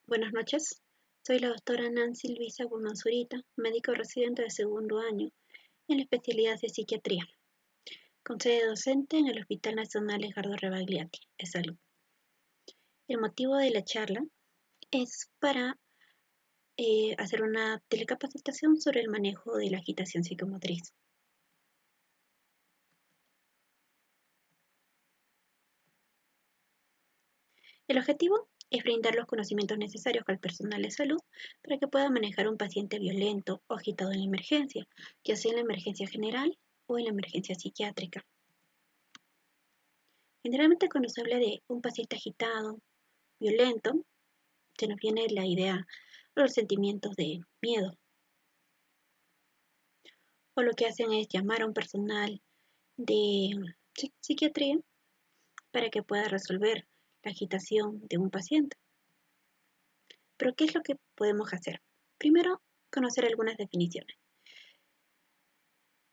Buenas noches, soy la doctora Nancy Luisa Guzmán Zurita, médico residente de segundo año en la especialidad de psiquiatría, con sede docente en el Hospital Nacional Edgardo Rebagliati, de Salud. El motivo de la charla es para hacer una telecapacitación sobre el manejo de la agitación psicomotriz. El objetivo es brindar los conocimientos necesarios al personal de salud para que pueda manejar un paciente violento o agitado en la emergencia, ya sea en la emergencia general o en la emergencia psiquiátrica. Generalmente cuando se habla de un paciente agitado, violento, se nos viene la idea o los sentimientos de miedo. O lo que hacen es llamar a un personal de psiquiatría para que pueda resolver la agitación de un paciente. Pero ¿qué es lo que podemos hacer? Primero, conocer algunas definiciones.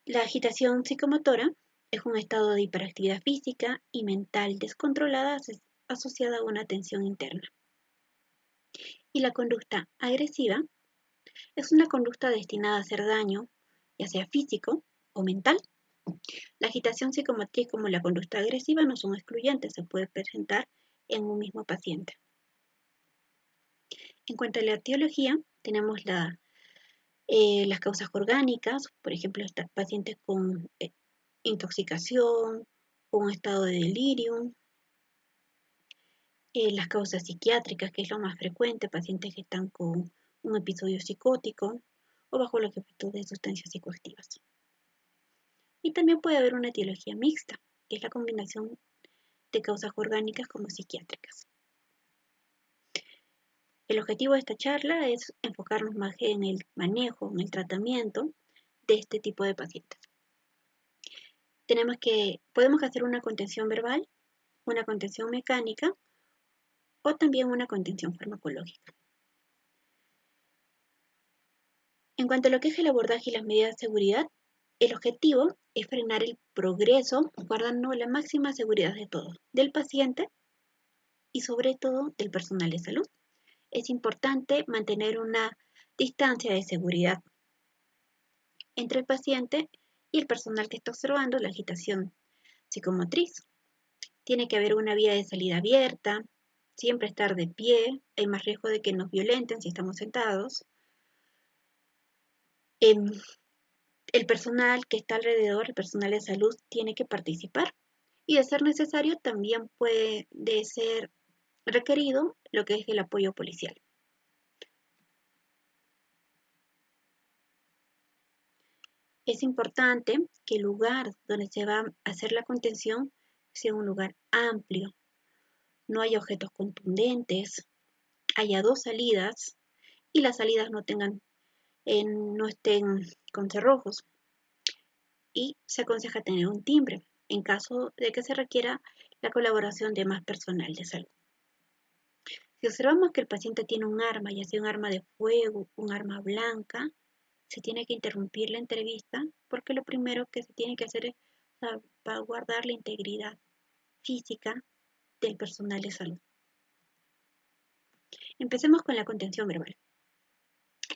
La agitación psicomotora es un estado de hiperactividad física y mental descontrolada asociada a una tensión interna. Y la conducta agresiva es una conducta destinada a hacer daño, ya sea físico o mental. La agitación psicomotriz como la conducta agresiva no son excluyentes, se puede presentar en un mismo paciente. En cuanto a la etiología, tenemos las causas orgánicas, por ejemplo, pacientes con intoxicación, con un estado de delirium. Las causas psiquiátricas, que es lo más frecuente, pacientes que están con un episodio psicótico o bajo los efectos de sustancias psicoactivas. Y también puede haber una etiología mixta, que es la combinación de causas orgánicas como psiquiátricas. El objetivo de esta charla es enfocarnos más en el manejo, en el tratamiento de este tipo de pacientes. Podemos hacer una contención verbal, una contención mecánica o también una contención farmacológica. En cuanto a lo que es el abordaje y las medidas de seguridad, el objetivo es frenar el progreso guardando la máxima seguridad de todos, del paciente y sobre todo del personal de salud. Es importante mantener una distancia de seguridad entre el paciente y el personal que está observando la agitación psicomotriz. Tiene que haber una vía de salida abierta, siempre estar de pie, hay más riesgo de que nos violenten si estamos sentados. El personal que está alrededor, el personal de salud, tiene que participar y de ser necesario también puede ser requerido lo que es el apoyo policial. Es importante que el lugar donde se va a hacer la contención sea un lugar amplio, no haya objetos contundentes, haya dos salidas y las salidas no estén con cerrojos. Y se aconseja tener un timbre en caso de que se requiera la colaboración de más personal de salud. Si observamos que el paciente tiene un arma, ya sea un arma de fuego, un arma blanca, se tiene que interrumpir la entrevista porque lo primero que se tiene que hacer es salvaguardar la integridad física del personal de salud. Empecemos con la contención verbal.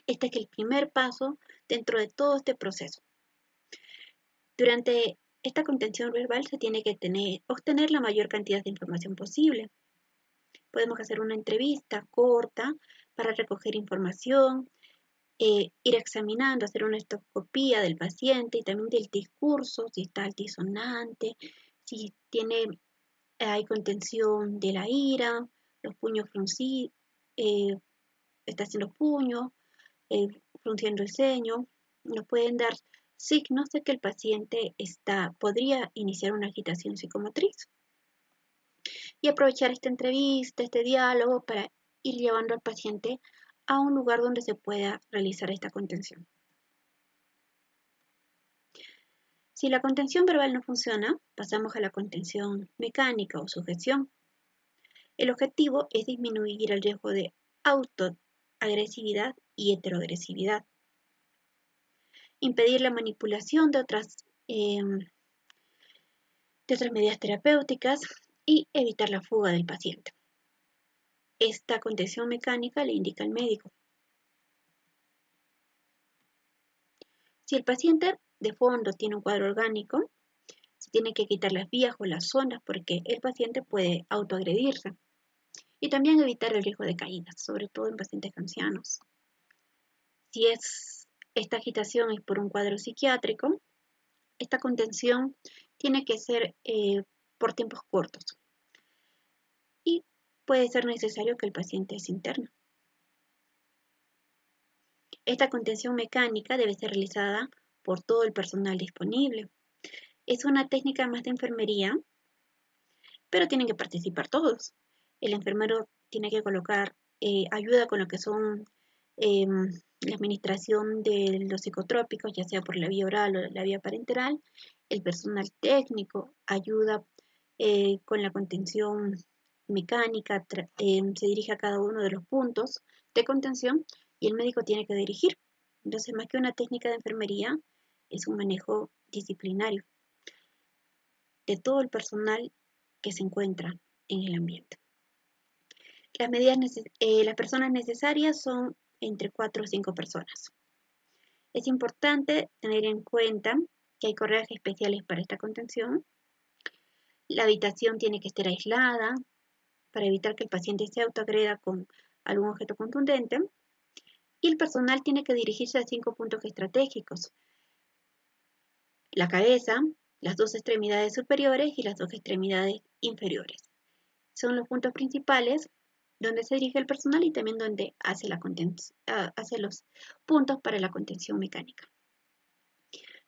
Este es el primer paso dentro de todo este proceso. Durante esta contención verbal se tiene que obtener la mayor cantidad de información posible. Podemos hacer una entrevista corta para recoger información, ir examinando, hacer una estoscopía del paciente y también del discurso, si está altisonante, si hay contención de la ira, los puños fruncidos, está haciendo puños, frunciendo el ceño, nos pueden dar signos de que el paciente podría iniciar una agitación psicomotriz. Y aprovechar esta entrevista, este diálogo para ir llevando al paciente a un lugar donde se pueda realizar esta contención. Si la contención verbal no funciona, pasamos a la contención mecánica o sujeción. El objetivo es disminuir el riesgo de autoagresividad y heteroagresividad. Impedir la manipulación de otras medidas terapéuticas y evitar la fuga del paciente. esta contención mecánica le indica al médico. Si el paciente de fondo tiene un cuadro orgánico, se tiene que quitar las vías o las sondas porque el paciente puede autoagredirse. Y también evitar el riesgo de caídas, sobre todo en pacientes ancianos. Si esta agitación es por un cuadro psiquiátrico, esta contención tiene que ser por tiempos cortos y puede ser necesario que el paciente se interne. Esta contención mecánica debe ser realizada por todo el personal disponible. Es una técnica más de enfermería, pero tienen que participar todos. El enfermero tiene que colocar ayuda con lo que son la administración de los psicotrópicos, ya sea por la vía oral o la vía parenteral. El personal técnico ayuda con la contención mecánica, se dirige a cada uno de los puntos de contención y el médico tiene que dirigir. Entonces, más que una técnica de enfermería, es un manejo disciplinario de todo el personal que se encuentra en el ambiente. Las personas necesarias son entre 4 o 5 personas. Es importante tener en cuenta que hay correas especiales para esta contención. La habitación tiene que estar aislada para evitar que el paciente se autoagreda con algún objeto contundente. Y el personal tiene que dirigirse a 5 puntos estratégicos: la cabeza, las 2 extremidades superiores y las 2 extremidades inferiores. Son los puntos principales donde se dirige el personal y también donde hace los puntos para la contención mecánica.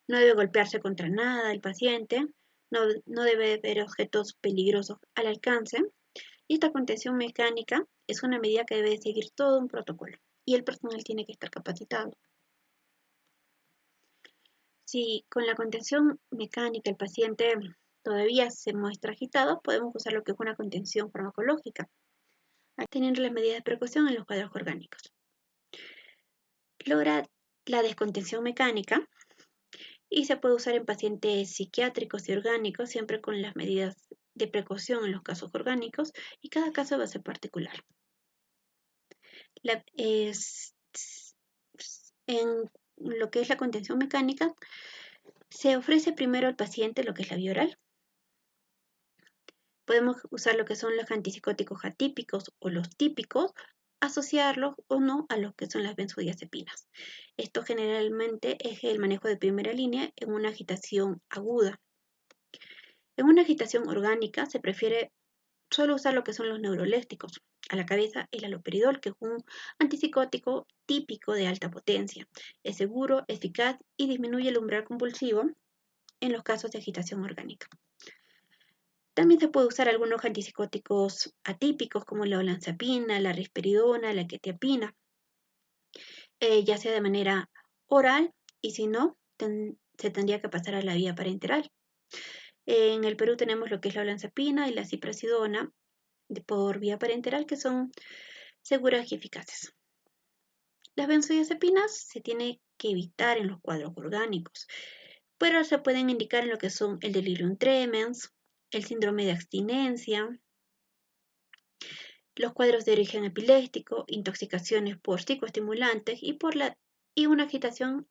No debe golpearse contra nada el paciente, no debe haber objetos peligrosos al alcance, y esta contención mecánica es una medida que debe seguir todo un protocolo y el personal tiene que estar capacitado. Si con la contención mecánica el paciente todavía se muestra agitado, podemos usar lo que es una contención farmacológica, teniendo las medidas de precaución en los cuadros orgánicos. Logra la descontención mecánica y se puede usar en pacientes psiquiátricos y orgánicos, siempre con las medidas de precaución en los casos orgánicos, y cada caso va a ser particular. En lo que es la contención mecánica, se ofrece primero al paciente lo que es la vía oral. Podemos usar lo que son los antipsicóticos atípicos o los típicos, asociarlos o no a lo que son las benzodiazepinas. Esto generalmente es el manejo de primera línea en una agitación aguda. En una agitación orgánica se prefiere solo usar lo que son los neurolépticos. A la cabeza el haloperidol, que es un antipsicótico típico de alta potencia. Es seguro, eficaz y disminuye el umbral convulsivo en los casos de agitación orgánica. También se puede usar algunos antipsicóticos atípicos como la olanzapina, la risperidona, la quetiapina, ya sea de manera oral, y si no, se tendría que pasar a la vía parenteral. En el Perú tenemos lo que es la olanzapina y la ziprasidona por vía parenteral, que son seguras y eficaces. Las benzodiazepinas se tiene que evitar en los cuadros orgánicos, pero se pueden indicar en lo que son el delirium tremens, el síndrome de abstinencia, los cuadros de origen epiléptico, intoxicaciones por psicoestimulantes y una agitación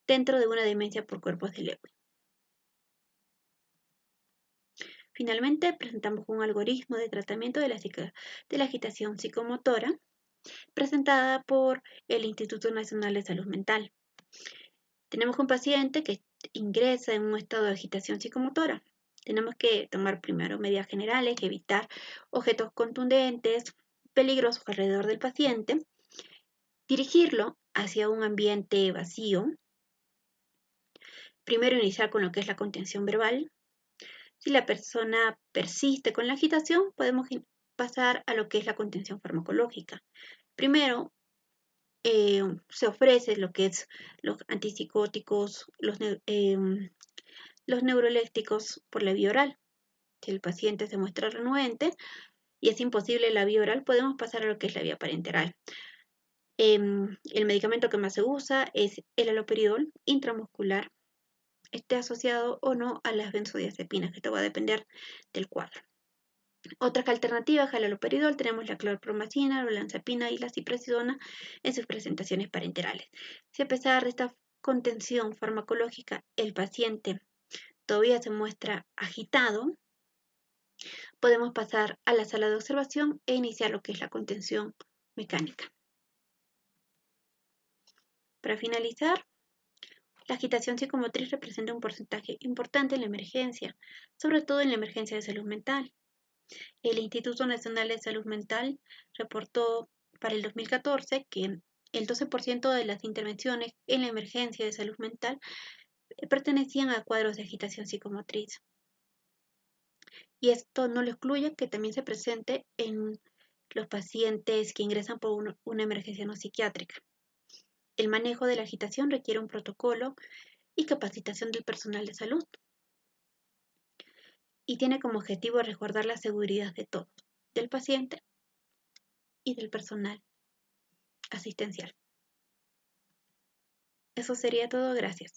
dentro de una demencia por cuerpos de Lewy. Finalmente, presentamos un algoritmo de tratamiento de la agitación psicomotora presentada por el Instituto Nacional de Salud Mental. Tenemos un paciente que ingresa en un estado de agitación psicomotora. Tenemos que tomar primero medidas generales, evitar objetos contundentes, peligrosos alrededor del paciente, dirigirlo hacia un ambiente vacío. Primero iniciar con lo que es la contención verbal. Si la persona persiste con la agitación, podemos pasar a lo que es la contención farmacológica. Primero, se ofrece lo que es los antipsicóticos, los neurolépticos por la vía oral. Si el paciente se muestra renuente y es imposible la vía oral, podemos pasar a lo que es la vía parenteral. El medicamento que más se usa es el haloperidol intramuscular, esté asociado o no a las benzodiazepinas, que esto va a depender del cuadro. Otras alternativas al haloperidol tenemos la clorpromazina, la olanzapina y la ziprasidona en sus presentaciones parenterales. Si a pesar de esta contención farmacológica el paciente todavía se muestra agitado, podemos pasar a la sala de observación e iniciar lo que es la contención mecánica. Para finalizar, la agitación psicomotriz representa un porcentaje importante en la emergencia, sobre todo en la emergencia de salud mental. El Instituto Nacional de Salud Mental reportó para el 2014 que el 12% de las intervenciones en la emergencia de salud mental pertenecían a cuadros de agitación psicomotriz. Y esto no lo excluye que también se presente en los pacientes que ingresan por una emergencia no psiquiátrica. El manejo de la agitación requiere un protocolo y capacitación del personal de salud y tiene como objetivo resguardar la seguridad de todos, del paciente y del personal asistencial. Eso sería todo, gracias.